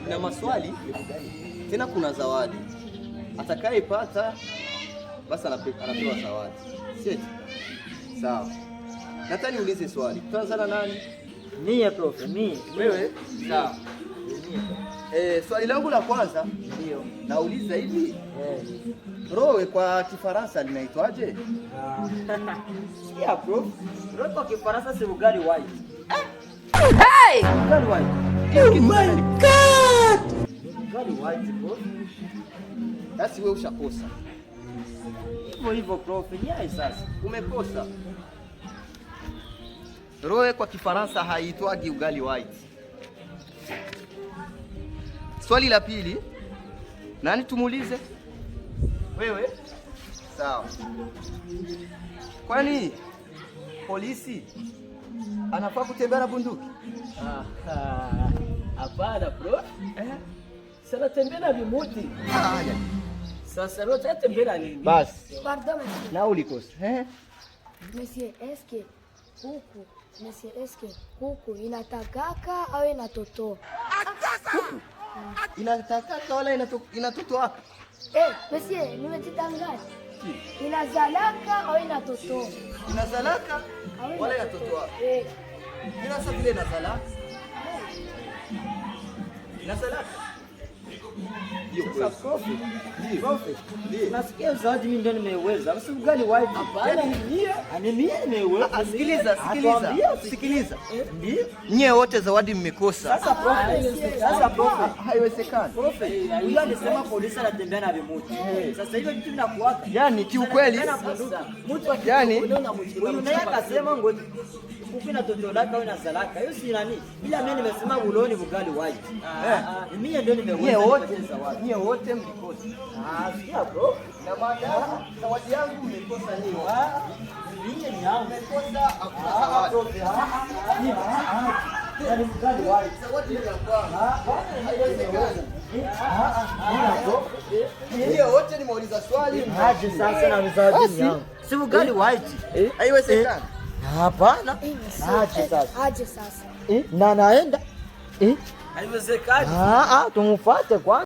Nina maswali tena, kuna zawadi. Atakayepata basi anapewa zawadi. Sio? Sawa. Nataka niulize swali. Tutaanza nani? Mie prof, mie. Wewe? Sawa. Swali langu la kwanza ndio nauliza hivi. Rowe kwa Kifaransa linaitwaje? Sikia prof. Rowe kwa Kifaransa si ugali white. Hey! Ugali white. Oh my God! Ugali white prof. Basi wewe ushakosa. Hivyo prof, ni sasa. Umekosa. Rowe kwa Kifaransa haitwagi ugali white. Swali la pili. Nani tumuulize? Wewe? Sawa. Kwani polisi anafaa kutembea na bunduki? Hapana bro. Sasa tembea na vimuti. Sasa leo tatembea na nini? Basi. Pardon. Na ulikosa. Monsieur, est-ce que kuku inatakaka au inatotoa? Inatakaka wala inatotoa? Monsieur, nimejitanganya. Inazalaka au inatotoa? Inazalaka wala inatotoa? Ina sasa vile inazalaka. Inazalaka. Sasa prof. Nasikia zawadi mimi ndio nimeweza. Basi ugali white. Hapana, mimi nimeweza. Sikiliza. Ndio. Nyie wote zawadi mmekosa. Sasa prof. Haiwezekani. Prof, huyu alisema polisi anatembea na vimuti. Sasa hiyo kitu vinakuwaka. Yaani kiukweli. Yaani huyu naye akasema ngoja kupina toto lake au nazalaka. Hiyo si nani? Bila mimi nimesema uloni ugali white. Mimi ndio nimeweza. Nyie wote mlikosa. Sikia bro. Na baada zawadi yangu mmekosa nini? Mimi ni yangu. Mmekosa zawadi. Ni ugali white. Zawadi ya kwanza. Haiwezekani. Nyie wote nimeuliza swali. Aje sasa na zawadi yangu. Si ugali white. Haiwezekani. Hapana. Aje sasa. Na naenda. Haiwezekani. Tumfuate kwanza.